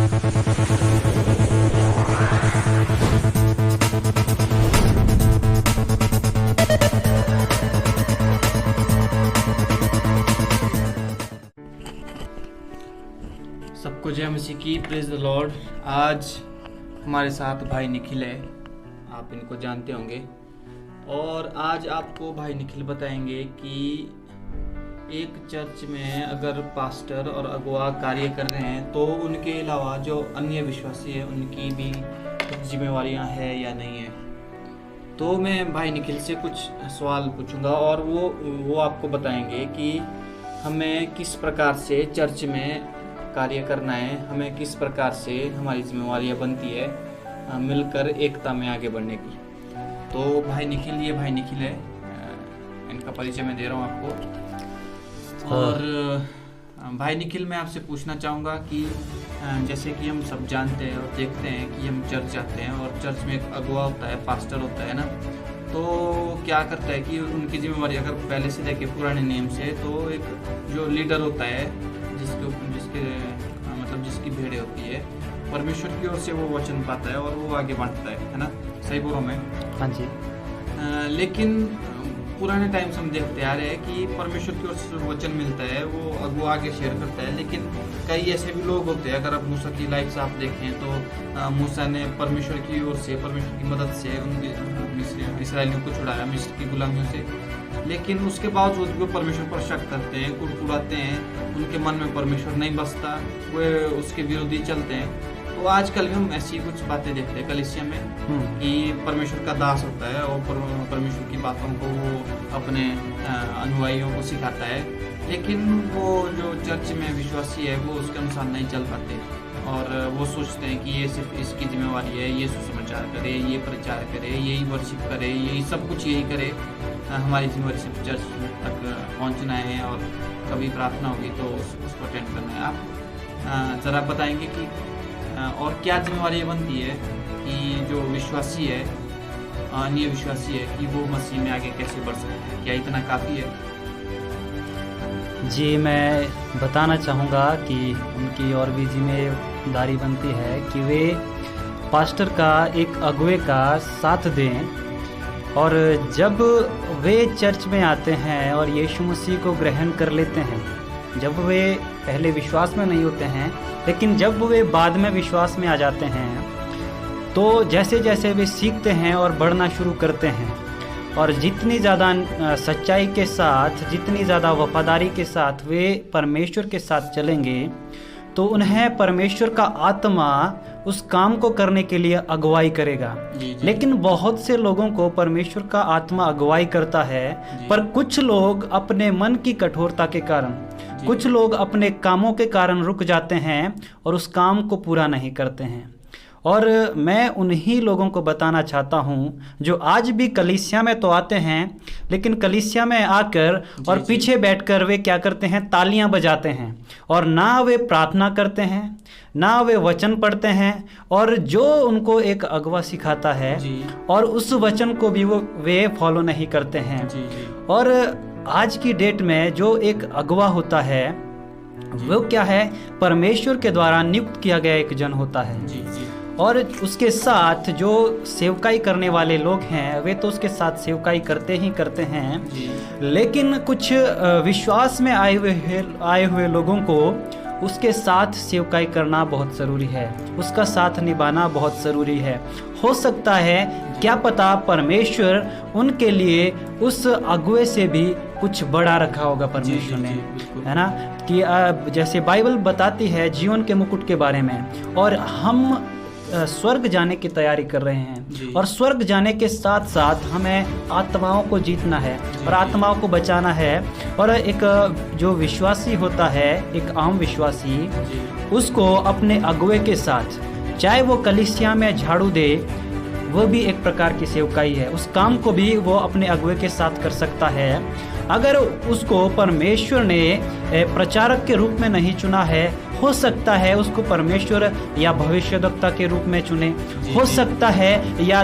सबको जय मसीह की, प्रेज द लॉर्ड। आज हमारे साथ भाई निखिल है, आप इनको जानते होंगे। और आज आपको भाई निखिल बताएंगे कि एक चर्च में अगर पास्टर और अगुआ कार्य कर रहे हैं तो उनके अलावा जो अन्य विश्वासी है उनकी भी कुछ जिम्मेवारियां हैं या नहीं है। तो मैं भाई निखिल से कुछ सवाल पूछूंगा और वो आपको बताएंगे कि हमें किस प्रकार से चर्च में कार्य करना है, हमें किस प्रकार से हमारी जिम्मेवारियां बनती है मिलकर एकता में आगे बढ़ने की। तो भाई निखिल, ये भाई निखिल है, इनका परिचय मैं दे रहा हूँ आपको। और भाई निखिल, मैं आपसे पूछना चाहूँगा कि जैसे कि हम सब जानते हैं और देखते हैं कि हम चर्च जाते हैं और चर्च में एक अगुआ होता है, पास्टर होता है ना, तो क्या करता है कि उनकी जिम्मेवारी अगर पहले से देखे पुराने नियम से, तो एक जो लीडर होता है जिसकी भेड़े होती है, परमेश्वर की ओर से वो वचन पाता है और वो आगे बांटता है ना, सही बोलो मैं? हाँ जी। लेकिन पुराने टाइम से हम देखते आ रहे हैं कि परमेश्वर की ओर से जो वचन मिलता है वो अगुआ आगे शेयर करता है। लेकिन कई ऐसे भी लोग होते हैं, अगर आप मूसा की लाइफ से आप देखें तो मूसा ने परमेश्वर की ओर से, परमेश्वर की मदद से उनके इसराइलियों को छुड़ाया मिस्र की गुलामियों से। लेकिन उसके बावजूद भी वो परमेश्वर पर शक करते हैं, कुड़कुड़ाते हैं, उनके मन में परमेश्वर नहीं बसता, वे उसके विरोधी चलते हैं। तो आजकल भी हम ऐसी कुछ बातें देखते हैं कलीसिया में कि परमेश्वर का दास होता है और परमेश्वर की बातों को वो अपने अनुयायियों को सिखाता है, लेकिन वो जो चर्च में विश्वासी है वो उसके अनुसार नहीं चल पाते और वो सोचते हैं कि ये सिर्फ इसकी जिम्मेवारी है, ये सुसमाचार करे, ये प्रचार करे, यही वर्शिप करे, यही सब कुछ यही करे, हमारी जिम्मेवारी सिर्फ चर्च तक पहुंचना है और कभी प्रार्थना होगी तो उसको अटेंड करना है। आप ज़रा बताएंगे कि और क्या जिम्मेवारी बनती है कि जो विश्वासी है, अन्य विश्वासी है, कि वो मसीह में आगे कैसे बढ़ सकते हैं? क्या इतना काफ़ी है? जी, मैं बताना चाहूँगा कि उनकी और भी जिम्मेदारी बनती है कि वे पास्टर का, एक अगुवे का साथ दें। और जब वे चर्च में आते हैं और यीशु मसीह को ग्रहण कर लेते हैं, जब वे पहले विश्वास में नहीं होते हैं, लेकिन जब वे बाद में विश्वास में आ जाते हैं, तो जैसे जैसे वे सीखते हैं और बढ़ना शुरू करते हैं और जितनी ज़्यादा सच्चाई के साथ, जितनी ज़्यादा वफादारी के साथ वे परमेश्वर के साथ चलेंगे, तो उन्हें परमेश्वर का आत्मा उस काम को करने के लिए अगुवाई करेगा। लेकिन बहुत से लोगों को परमेश्वर का आत्मा अगुवाई करता है, पर कुछ लोग अपने मन की कठोरता के कारण, कुछ लोग अपने कामों के कारण रुक जाते हैं और उस काम को पूरा नहीं करते हैं। और मैं उन्हीं लोगों को बताना चाहता हूं जो आज भी कलीसिया में तो आते हैं, लेकिन कलीसिया में आकर और पीछे बैठकर वे क्या करते हैं, तालियां बजाते हैं और ना वे प्रार्थना करते हैं, ना वे वचन पढ़ते हैं, और जो उनको एक अगुवा सिखाता है और उस वचन को भी वे फॉलो नहीं करते हैं। और आज की डेट में जो एक अगुवा होता है वो क्या है, परमेश्वर के द्वारा नियुक्त किया गया एक जन होता है। और उसके साथ जो सेवकाई करने वाले लोग हैं वे तो उसके साथ सेवकाई करते ही करते हैं, लेकिन कुछ विश्वास में आए हुए लोगों को उसके साथ सेवकाई करना बहुत ज़रूरी है, उसका साथ निभाना बहुत ज़रूरी है। हो सकता है, क्या पता, परमेश्वर उनके लिए उस अगुवे से भी कुछ बड़ा रखा होगा परमेश्वर ने, है ना। कि जैसे बाइबल बताती है जीवन के मुकुट के बारे में, और हम स्वर्ग जाने की तैयारी कर रहे हैं, और स्वर्ग जाने के साथ साथ हमें आत्माओं को जीतना है और आत्माओं को बचाना है। और एक जो विश्वासी होता है, एक आम विश्वासी, उसको अपने अगुवे के साथ, चाहे वो कलीसिया में झाड़ू दे, वो भी एक प्रकार की सेवकाई है, उस काम को भी वो अपने अगुवे के साथ कर सकता है। अगर उसको परमेश्वर ने प्रचारक के रूप में नहीं चुना है, हो सकता है उसको परमेश्वर या भविष्यवक्ता के रूप में चुने, हो जी। सकता है या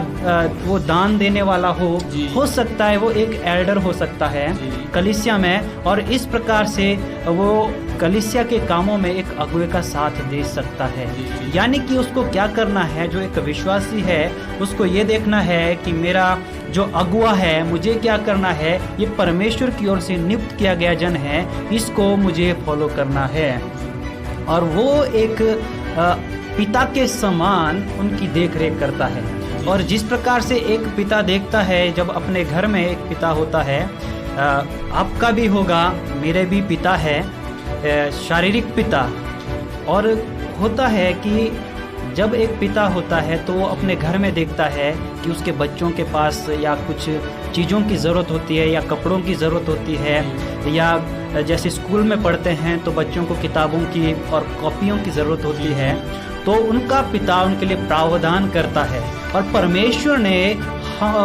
वो दान देने वाला जी। हो सकता है वो एक एल्डर हो सकता है जी। कलीसिया में, और इस प्रकार से वो कलीसिया के कामों में एक अगुवे का साथ दे सकता है। जी। यानी कि उसको क्या करना है, जो एक विश्वासी है उसको ये देखना है कि मेरा जो अगुवा है मुझे क्या करना है, ये परमेश्वर की ओर से नियुक्त किया गया जन है, इसको मुझे फॉलो करना है। और वो एक पिता के समान उनकी देख रेख करता है। और जिस प्रकार से एक पिता देखता है, जब अपने घर में एक पिता होता है, आपका भी होगा, मेरे भी पिता है, शारीरिक पिता। और होता है कि जब एक पिता होता है तो वो अपने घर में देखता है कि उसके बच्चों के पास या कुछ चीज़ों की ज़रूरत होती है, या कपड़ों की ज़रूरत होती है, या जैसे स्कूल में पढ़ते हैं तो बच्चों को किताबों की और कॉपियों की ज़रूरत होती है, तो उनका पिता उनके लिए प्रावधान करता है। और परमेश्वर ने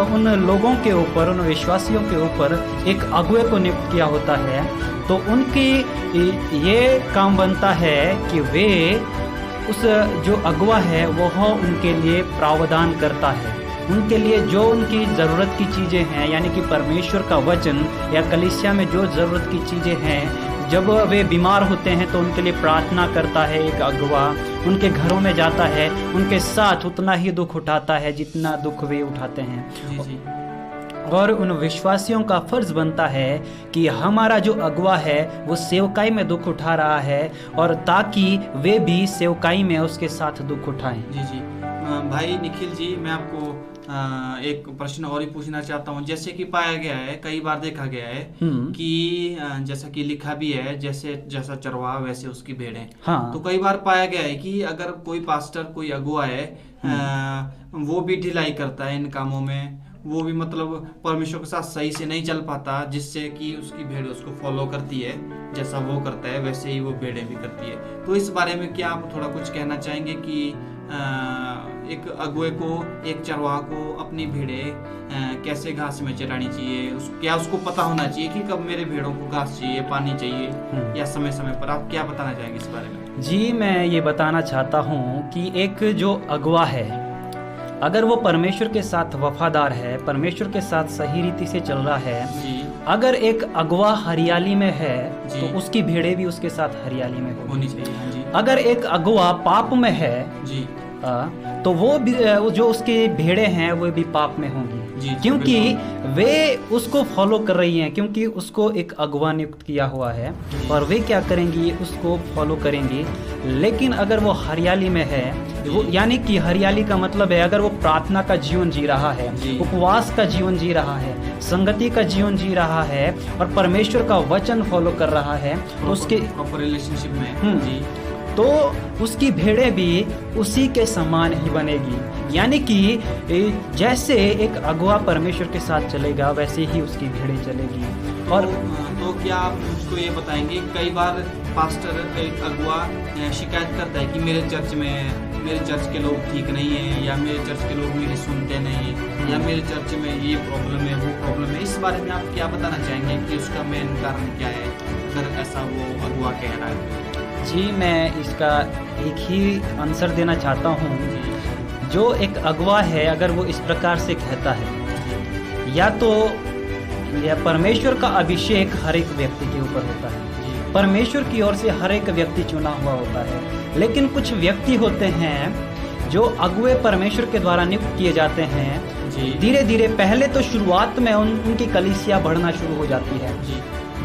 उन लोगों के ऊपर, उन विश्वासियों के ऊपर एक अगुवे को नियुक्त किया होता है। तो उनकी ये काम बनता है कि वे उस जो अगुवा है वह उनके लिए प्रावधान करता है, उनके लिए जो उनकी ज़रूरत की चीज़ें हैं, यानी कि परमेश्वर का वचन या कलीसिया में जो ज़रूरत की चीज़ें हैं, जब वे बीमार होते हैं तो उनके लिए प्रार्थना करता है एक अगुवा, उनके घरों में जाता है, उनके साथ उतना ही दुख उठाता है जितना दुख वे उठाते हैं। जी जी। और उन विश्वासियों का फर्ज बनता है कि हमारा जो अगुवा है वो सेवकाई में दुख उठा रहा है, और ताकि वे भी सेवकाई में उसके साथ दुख उठाएं। जी जी। भाई निखिल जी, मैं आपको एक प्रश्न और ही पूछना चाहता हूँ। जैसे कि पाया गया है, कई बार देखा गया है कि जैसा कि लिखा भी है, जैसा चरवाहा वैसे उसकी भेड़ें। हाँ। तो कई बार पाया गया है कि अगर कोई पास्टर, कोई अगुवा है, वो भी ढिलाई करता है इन कामों में, वो भी मतलब परमेश्वर के साथ सही से नहीं चल पाता, जिससे कि उसकी भेड़ उसको फॉलो करती है, जैसा वो करता है वैसे ही वो भेड़ें भी करती है। तो इस बारे में क्या आप थोड़ा कुछ कहना चाहेंगे कि एक अगुवे को, एक चरवाहा को अपनी भेड़ें कैसे घास में चरानी चाहिए, क्या उसको पता होना चाहिए कि कब मेरे भेड़ों को घास चाहिए, पानी चाहिए, या समय समय पर? आप क्या बताना चाहेंगे इस बारे में? जी, मैं ये बताना चाहता हूँ कि एक जो अगुवा है, अगर वो परमेश्वर के साथ वफादार है, परमेश्वर के साथ सही रीति से चल रहा है जी। अगर एक अगुवा हरियाली में है जी। तो उसकी भेड़ें भी उसके साथ हरियाली में होनी चाहिए। हाँ जी। अगर एक अगुवा पाप में है जी। तो वो भी, जो उसकी भेड़ें हैं वो भी पाप में होंगी। जी, क्योंकि वे उसको फॉलो कर रही हैं, क्योंकि उसको एक अगुवा नियुक्त किया हुआ है और वे क्या करेंगी, उसको फॉलो करेंगी। लेकिन अगर वो हरियाली में है, वो यानी कि हरियाली का मतलब है अगर वो प्रार्थना का जीवन जी रहा है, उपवास का जीवन जी रहा है, संगति का जीवन जी रहा है और परमेश्वर का वचन फॉलो कर रहा है, तो उसके प्रॉपर रिलेशनशिप में जी, तो उसकी भेड़ें भी उसी के समान ही बनेगी। यानी कि जैसे एक अगुवा परमेश्वर के साथ चलेगा वैसे ही उसकी भेड़ें चलेगी। और तो क्या आप मुझको ये बताएंगे, कई बार पास्टर, एक अगुवा शिकायत करता है कि मेरे चर्च के लोग ठीक नहीं है, या मेरे चर्च के लोग मेरी सुनते नहीं, या मेरे चर्च में ये प्रॉब्लम है, वो प्रॉब्लम है। इस बारे में आप क्या बताना चाहेंगे कि उसका मेन कारण क्या है, अगर ऐसा वो अगुवा कह रहा है? जी, मैं इसका एक ही आंसर देना चाहता हूँ। जो एक अगुवा है अगर वो इस प्रकार से कहता है, या तो यह परमेश्वर का अभिषेक हर एक व्यक्ति के ऊपर होता है, परमेश्वर की ओर से हर एक व्यक्ति चुना हुआ होता है। लेकिन कुछ व्यक्ति होते हैं जो अगुवे परमेश्वर के द्वारा नियुक्त किए जाते हैं, धीरे धीरे, पहले तो शुरुआत में उनकी कलीसिया बढ़ना शुरू हो जाती है,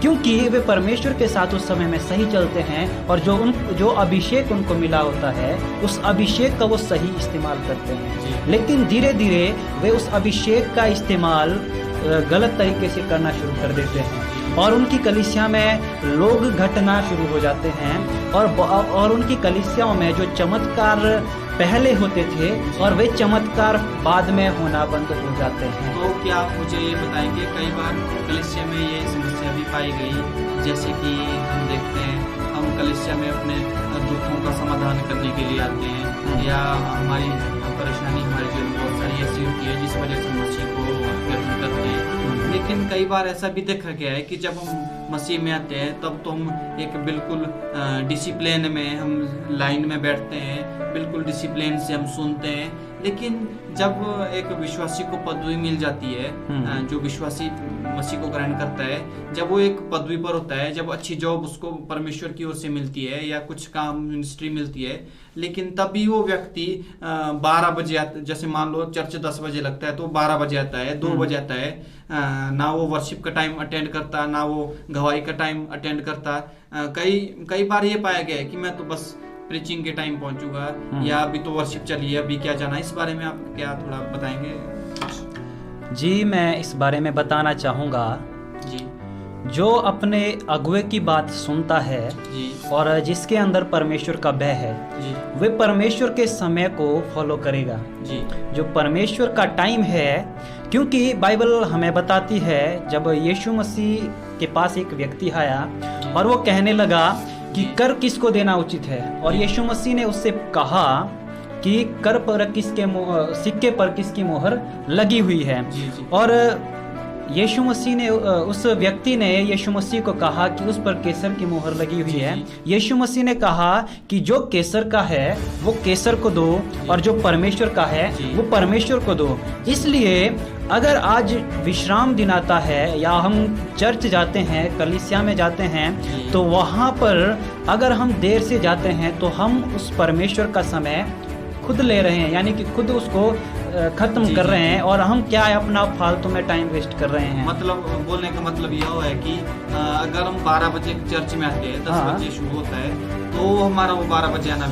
क्योंकि वे परमेश्वर के साथ उस समय में सही चलते हैं और जो अभिषेक उनको मिला होता है उस अभिषेक का वो सही इस्तेमाल करते हैं। लेकिन धीरे धीरे वे उस अभिषेक का इस्तेमाल गलत तरीके से करना शुरू कर देते हैं और उनकी कलीसिया में लोग घटना शुरू हो जाते हैं और उनकी कलीसियाओं में जो चमत्कार पहले होते थे और वे चमत्कार बाद में होना बंद हो जाते हैं। तो क्या आप मुझे ये बताएंगे, कई बार कलीसिया में ये समस्या भी पाई गई, जैसे कि हम देखते हैं, हम कलीसिया में अपने दुखों का समाधान करने के लिए आते हैं, या हमारी परेशानी हमारे जीवन में बहुत सारी ऐसी होती है जिस वजह से मसीह को ग्रहण करते हैं। लेकिन कई बार ऐसा भी देखा गया है कि जब हम मसीह में आते हैं तब तो हम एक बिल्कुल डिसिप्लिन में हम लाइन में बैठते हैं, बिल्कुल डिसिप्लिन से हम सुनते हैं। लेकिन जब एक विश्वासी को पदवी मिल जाती है, जो विश्वासी मसीह को ग्रहण करता है, जब वो एक पदवी पर होता है, जब अच्छी जॉब उसको परमेश्वर की ओर से मिलती है या कुछ काम मिनिस्ट्री मिलती है, लेकिन तभी वो व्यक्ति 12 बजे जैसे मान लो चर्च 10 बजे लगता है तो 12 बजे आता है, 2 बजे आता है, ना वो वर्शिप का टाइम अटेंड करता, ना वो गवाही का टाइम अटेंड करता। कई बार ये पाया गया है कि मैं तो बस प्रीचिंग के टाइम पहुंचूंगा, या अभी तो वर्शिप चलिए, अभी क्या जाना। इस बारे में आप क्या थोड़ा बताएंगे? जी, मैं इस बारे में बताना चाहूँगा। जी, जो अपने अगुवे की बात सुनता है जी, और जिसके अंदर परमेश्वर का भय है, जी, वे परमेश्वर के समय को फॉलो करेगा। जी, जो परमेश्वर का टाइम है, क्योंकि बाइबल हमें बताती है जब यीशु मसीह के पास एक व्यक्ति आया और वो कहने लगा कि कर किसको देना उचित है, और यीशु मसीह ने उससे कहा कि कर पर किसके सिक्के पर किसकी मोहर लगी हुई है। जी, जी, और यीशु मसीह ने उस व्यक्ति ने यीशु मसीह को कहा कि उस पर केसर की मोहर लगी हुई है। यीशु मसीह ने कहा कि जो केसर का है वो केसर को दो, और जो परमेश्वर का है वो परमेश्वर को दो। इसलिए अगर आज विश्राम दिन आता है या हम चर्च जाते हैं, कलीसिया में जाते हैं, तो वहाँ पर अगर हम देर से जाते हैं तो हम उस परमेश्वर का समय खुद ले रहे हैं, यानी कि खुद उसको खत्म कर रहे हैं, और हम क्या है अपना फालतू में टाइम वेस्ट कर रहे हैं। मतलब बोलने का मतलब यह है कि अगर हम 12 बजे चर्च में आते हैं, 10 बजे शुरू होता है, तो हमारा वो 12 बजे आना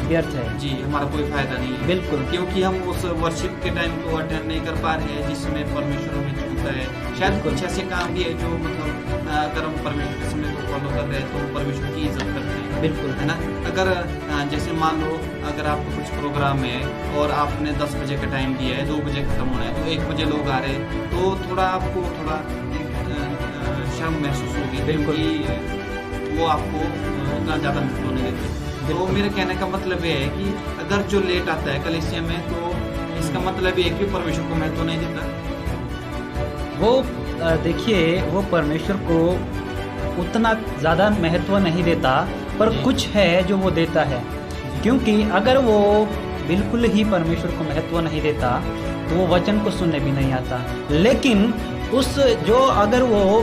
व्यर्थ है। जी, हमारा कोई फायदा नहीं है। बिल्कुल, क्योंकि हम उस वर्शिप के टाइम को अटेंड नहीं कर पा रहे हैं जिसमें परमेश्वर हमें छूता है। शायद कुछ ऐसे काम भी है जो मतलब अगर हम परमेश्वर के समय को फॉलो कर रहे हैं तो परमेश्वर की इज्जत करते हैं। बिल्कुल, है ना। अगर जैसे मान लो अगर आपको कुछ प्रोग्राम है और आपने 10 बजे का टाइम दिया है, 2 बजे खत्म होना है, तो 1 बजे लोग आ रहे हैं, तो थोड़ा आपको शर्म महसूस होगी। बिल्कुल, वो आपको उतना ज़्यादा महसूस होने देते। तो मेरे कहने का मतलब ये है कि अगर जो लेट आता है कलीसिया में, तो इसका मतलब ये है कि परमेश्वर को महत्व नहीं देता। वो देखिए, वो परमेश्वर को उतना ज़्यादा महत्व नहीं देता, पर कुछ है जो वो देता है। क्योंकि अगर वो बिल्कुल ही परमेश्वर को महत्व नहीं देता तो वो वचन को सुनने भी नहीं आता। लेकिन उस जो अगर वो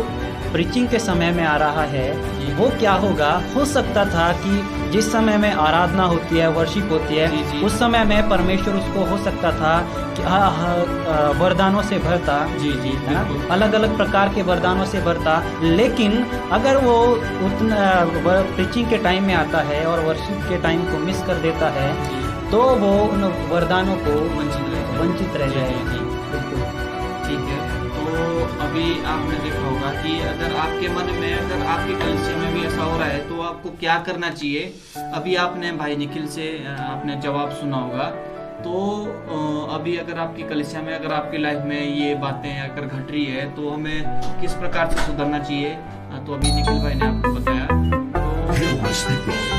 प्रीचिंग के समय में आ रहा है, वो क्या होगा, हो सकता था कि जिस समय में आराधना होती है, वर्शिप होती है, उस समय में परमेश्वर उसको हो सकता था कि वरदानों से भरता, अलग अलग प्रकार के वरदानों से भरता। लेकिन अगर वो उतना प्रीचिंग के टाइम में आता है और वर्शिप के टाइम को मिस कर देता है, तो वो उन वरदानों को वंचित रह जाएगी। ठीक है। तो अभी आपने देखा होगा कि अगर आपके मन में, अगर आपके कलीसिया में भी ऐसा हो रहा है, तो आपको क्या करना चाहिए। अभी आपने भाई निखिल से आपने जवाब सुना होगा। तो अभी अगर आपकी कलीसिया में, अगर आपकी लाइफ में ये बातें अगर घट रही है, तो हमें किस प्रकार से सुधरना चाहिए। तो अभी निखिल भाई ने आपको बताया। तो